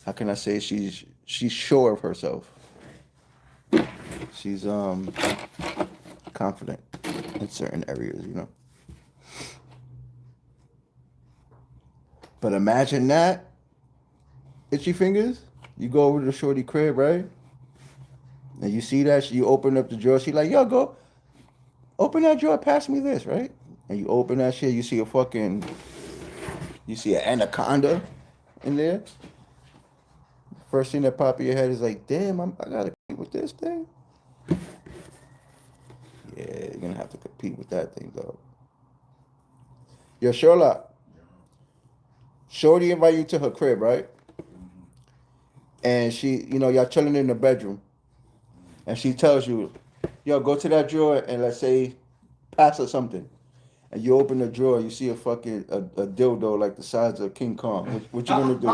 how can I say, she's sure of herself. She's confident in certain areas, you know. But imagine that, Itchy Fingers, you go over to the shorty crib, right? And you see that, you open up the drawer, she like, yo, go, open that drawer, pass me this, right? And you open that shit, you see an anaconda in there. First thing that pop in your head is like, damn, I gotta compete with this thing. Yeah, you're gonna have to compete with that thing, dog. Yo, Sherlock. Shorty invite you to her crib, right? And she, y'all chilling in the bedroom. And she tells you, yo, go to that drawer and let's say, pass her something. And you open the drawer, you see a fucking a dildo like the size of King Kong. What you gonna do?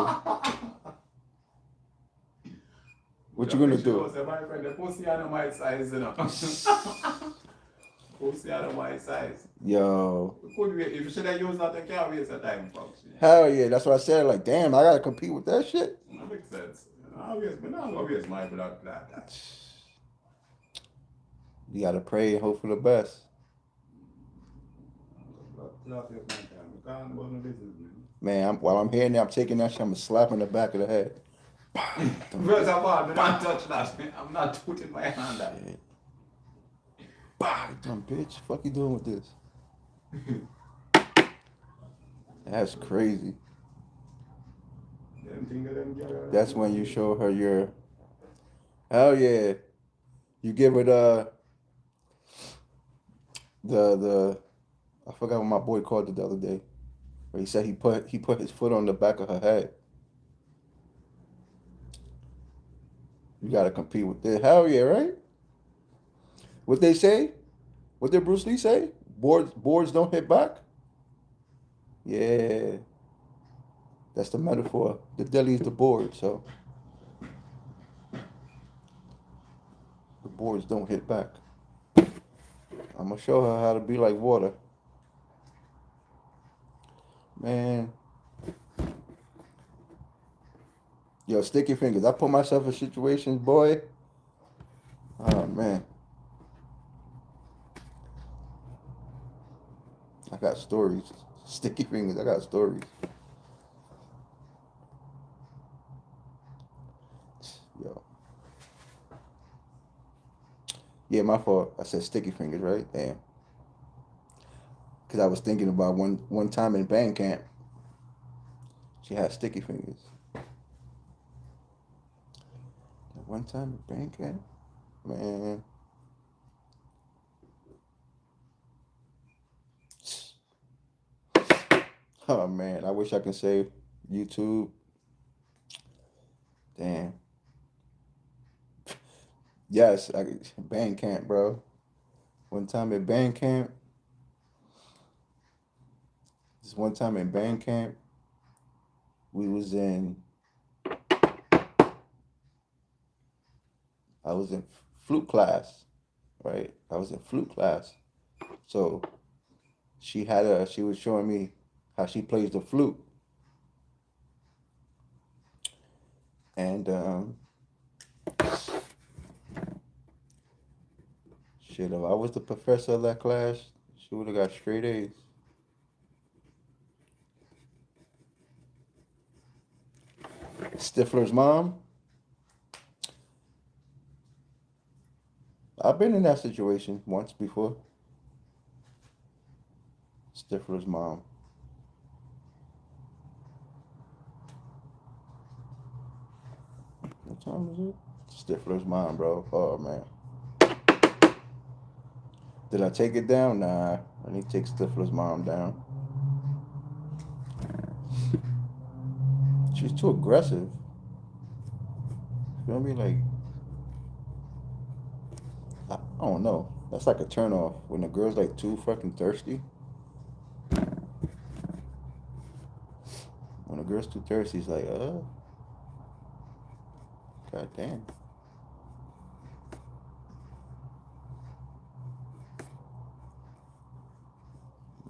What you gonna do? My friend, the pussy out of my size, you know. Pussy out of my size. Yo. If you should have used that, you can't waste your time, folks. Hell yeah, that's what I said. Like, damn, I gotta compete with that shit. That makes sense. I don't waste my blood like that. You gotta pray and hope for the best. Man, while I'm here now, I'm taking that shit, I'm slapping the back of the head. First of all, do not touch that. I'm not putting my hand on it. Dumb bitch, fuck you doing with this? That's crazy. That's when you show her your. Hell yeah, you give her the. I forgot what my boy called it the other day, where he said he put his foot on the back of her head. You gotta compete with this. Hell yeah, right? What they say? What did Bruce Lee say? Boards don't hit back? Yeah. That's the metaphor. The deli is the board, so the boards don't hit back. I'm gonna show her how to be like water. Man. Yo, Sticky Fingers. I put myself in situations, boy. Oh, man. I got stories. Sticky Fingers, I got stories. Yo. Yeah, my fault. I said Sticky Fingers, right? Damn. Because I was thinking about one time in band camp. She had Sticky Fingers. One time in band camp? Man. Oh, man. I wish I could say YouTube. Damn. Yes, band camp, bro. One time at band camp. This one time in band camp, I was in flute class, right? I was in flute class. So she was showing me how she plays the flute. And shit, if I was the professor of that class, she would have got straight A's. Stifler's mom. I've been in that situation once before. Stifler's mom. What time is it? Stifler's mom, bro. Oh, man. Did I take it down? Nah. I need to take Stifler's mom down. She's too aggressive. You know what I mean? Like, I don't know. That's like a turn off when the girl's like too fucking thirsty. I girl's too thirsty. He's like, god damn.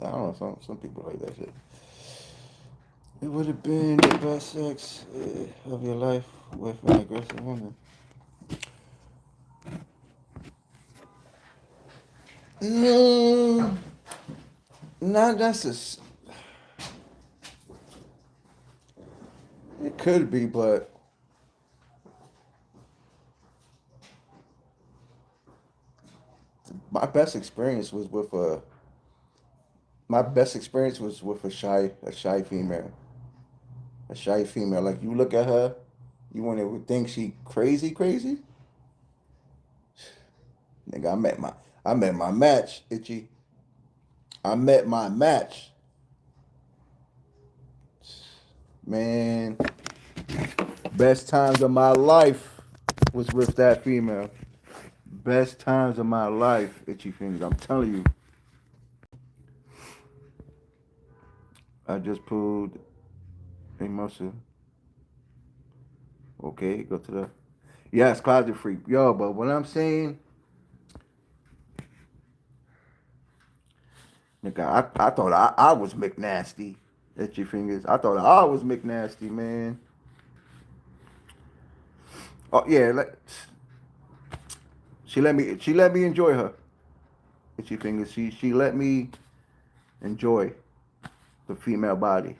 I don't know, some people like that shit. It would have been the best sex of your life with an aggressive woman. No, not necessarily. It could be, but my best experience was with a. My best experience was with a shy female. A shy female. Like you look at her, you want to think she crazy. Nigga, I met my match, Itchy. I met my match. Man, best times of my life was with that female. Best times of my life, Itchy Fingers. I'm telling you. I just pulled a muscle. Okay, go to the. Yes, closet freak. Yo, but what I'm saying, nigga, I thought I was McNasty. Itchy Fingers. I thought I was McNasty, man. Oh yeah, she let me enjoy her. Itchy Fingers. She let me enjoy the female body.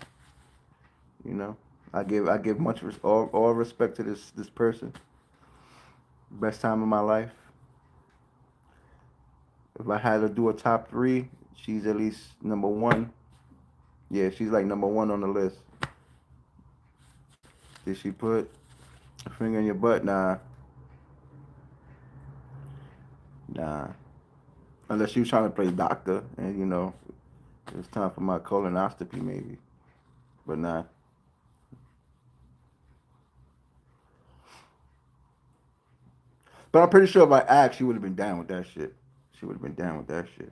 You know, I give much all respect to this person. Best time of my life. If I had to do a top 3, she's at least number 1. Yeah, she's like number 1 on the list. Did she put a finger in your butt? Nah. Unless she was trying to play doctor and you know, it's time for my colonoscopy maybe. But nah. But I'm pretty sure if I asked, she would have been down with that shit. She would have been down with that shit.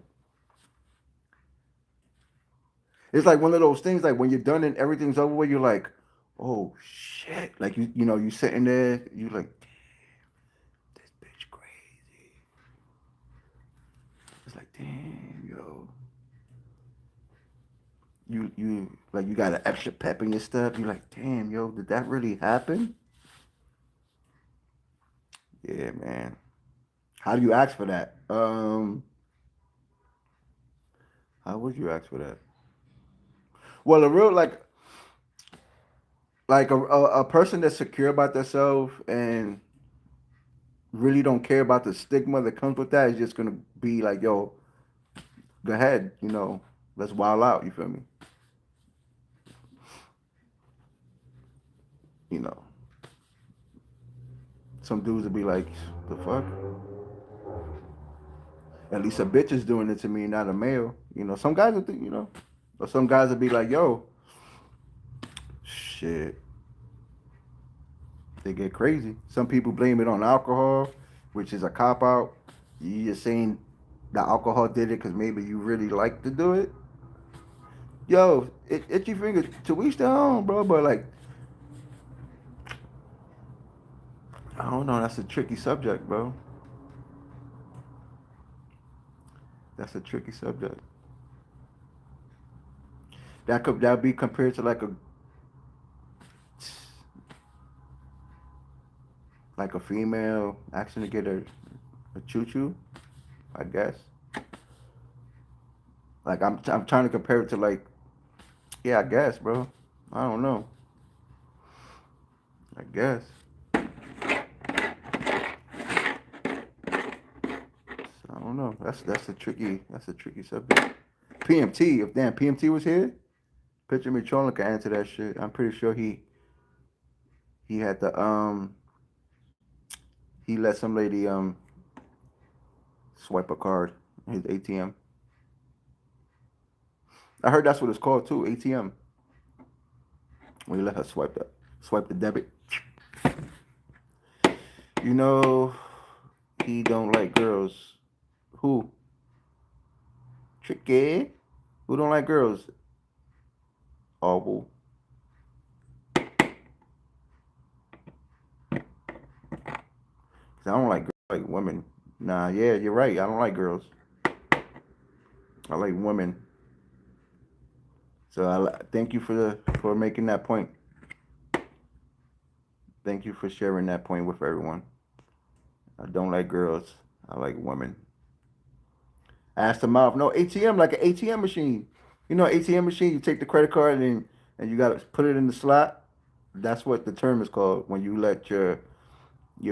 It's like one of those things, like when you're done and everything's over with, you're like, oh shit. Like you know, you sitting there, you like, damn, this bitch crazy. It's like, damn, yo. You like you got an extra pep in your step. You're like, damn, yo, did that really happen? Yeah, man. How do you ask for that? How would you ask for that? Well, a real like a person that's secure about themselves and really don't care about the stigma that comes with that is just gonna be like, yo, go ahead, you know, let's wild out. You feel me? You know, some dudes would be like, the fuck? At least a bitch is doing it to me, not a male. You know, some guys would think, you know, or some guys would be like, yo, shit. They get crazy. Some people blame it on alcohol, which is a cop out. You just saying the alcohol did it because maybe you really like to do it. Yo, itchy fingers to each their own, bro. But like, I don't know. That's a tricky subject, bro. That's a tricky subject. That'd be compared to like a female asking to get a choo-choo, I guess. Like I'm trying to compare it to like, yeah, I guess, bro. I don't know. I guess. I don't know. That's a tricky subject. PMT, if damn PMT was here, Picture Me Trolling can answer that shit. I'm pretty sure he had the he let some lady swipe a card in his ATM. I heard that's what it's called too, ATM. When you let her swipe the debit. You know, he don't like girls. Who? Tricky. Who don't like girls? Awful. 'Cause I don't like women. Nah, yeah, you're right. I don't like girls. I like women. So thank you for making that point. Thank you for sharing that point with everyone. I don't like girls. I like women. Ask them out. No, ATM, like an ATM machine. You know, ATM machine, you take the credit card and you got to put it in the slot. That's what the term is called when you let your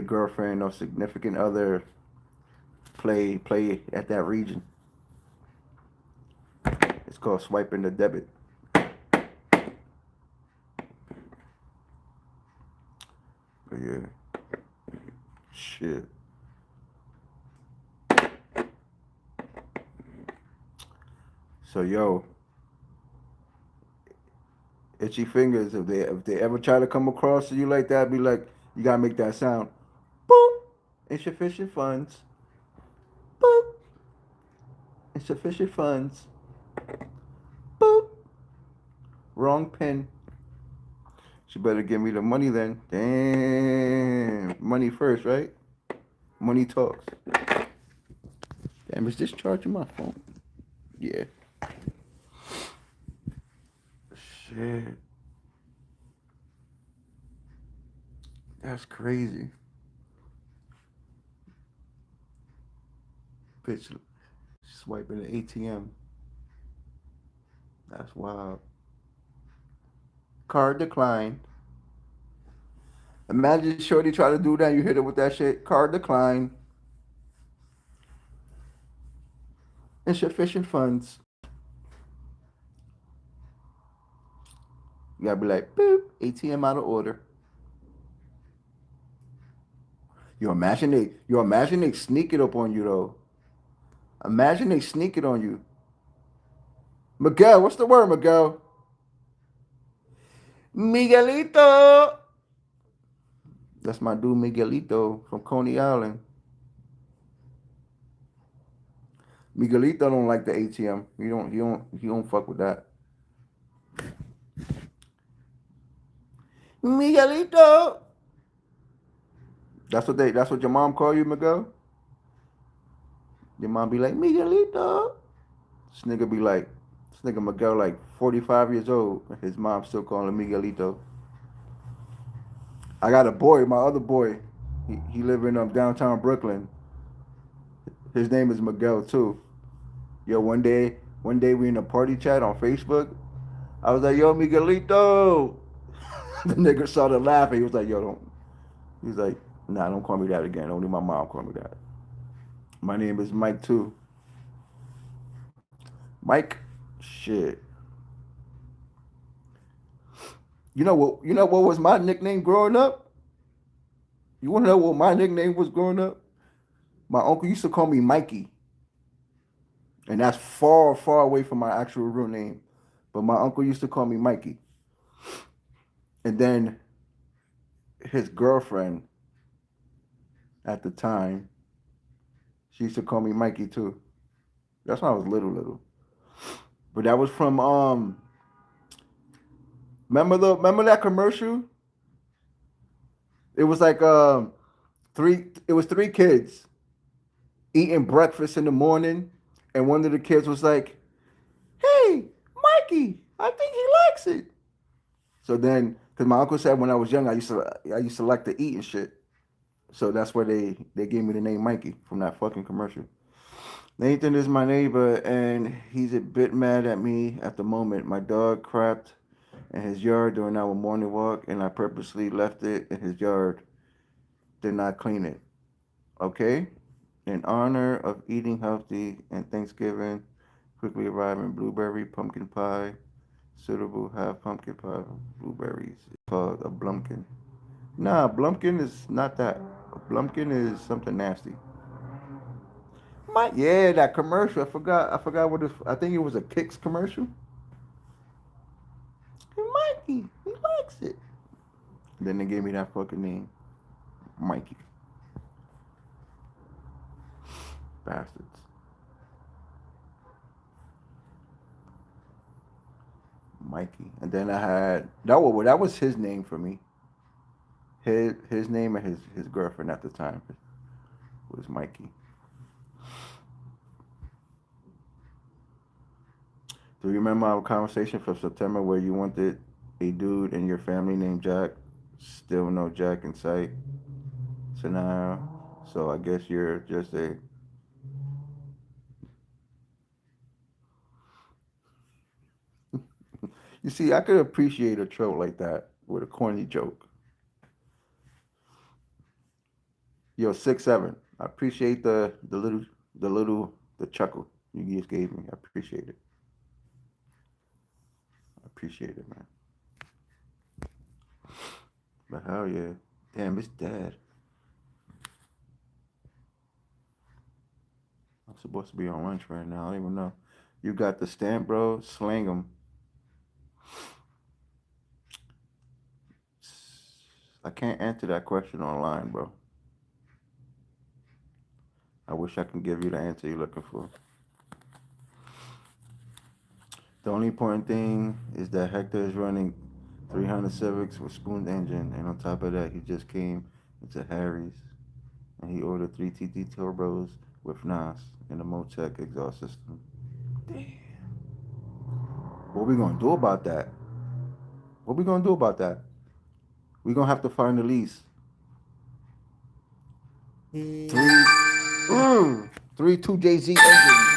girlfriend or significant other play at that region. It's called swiping the debit. But yeah. Shit. So yo, itchy fingers, if they ever try to come across to you like that, be like, you gotta make that sound. Boop. Insufficient funds. Boop. Insufficient funds. Boop. Wrong pin. She better give me the money then. Damn. Money first, right? Money talks. Damn, is this charging my phone? Yeah. Shit. That's crazy. Bitch swiping the ATM. That's wild. Card declined. Imagine Shorty try to do that. You hit her with that shit. Card declined. Insufficient funds. You gotta be like, boop, ATM out of order. You imagine they sneak it up on you though. Imagine they sneak it on you. Miguel, what's the word, Miguel? Miguelito. That's my dude Miguelito from Coney Island. Miguelito don't like the ATM. He don't fuck with that. Miguelito. That's what your mom call you, Miguel? Your mom be like, Miguelito. This nigga Miguel like 45 years old. His mom still calling him Miguelito. I got a boy, my other boy. He live in downtown Brooklyn. His name is Miguel too. Yo, one day we in a party chat on Facebook. I was like, yo, Miguelito. The nigga started laughing. He was like, he's like, nah, don't call me that again. Only my mom call me that. My name is Mike too. Mike, shit. You know what was my nickname growing up? You wanna know what my nickname was growing up? My uncle used to call me Mikey. And that's far, far away from my actual real name. But my uncle used to call me Mikey. And then his girlfriend at the time, she used to call me Mikey too. That's when I was little. But that was from remember that commercial? It was like three kids eating breakfast in the morning, and one of the kids was like, "Hey, Mikey, I think he likes it." So then, because my uncle said when I was young, I used to like to eat and shit. So that's where they gave me the name Mikey from that fucking commercial. Nathan is my neighbor, and he's a bit mad at me at the moment. My dog crapped in his yard during our morning walk, and I purposely left it in his yard. Did not clean it. Okay? In honor of eating healthy and Thanksgiving, quickly arriving blueberry pumpkin pie, suitable half pumpkin pie, blueberries. It's called a blumpkin. Nah, blumpkin is not that. A blumpkin is something nasty. Yeah, that commercial. I forgot what I think it was a Kicks commercial. Mikey, he likes it. Then they gave me that fucking name, Mikey. Bastards. Mikey. And then I had that was his name for me. His name and his girlfriend at the time. Where's Mikey? Do you remember our conversation from September where you wanted a dude in your family named Jack? Still no Jack in sight. Scenario. So I guess you're just a. You see, I could appreciate a trope like that with a corny joke. Yo, 6'7". I appreciate the chuckle you just gave me. I appreciate it. I appreciate it, man. But hell yeah. Damn, it's dead. I'm supposed to be on lunch right now. I don't even know. You got the stamp, bro. Sling them. I can't answer that question online, bro. I wish I could give you the answer you're looking for. The only important thing is that Hector is running 300 Civics with spoon engine, and on top of that, he just came into Harry's, and he ordered 3 TT turbos with NOS and a Motec exhaust system. Damn. What we gonna do about that? What we gonna do about that? We gonna have to find the lease. 3 2JZ engines.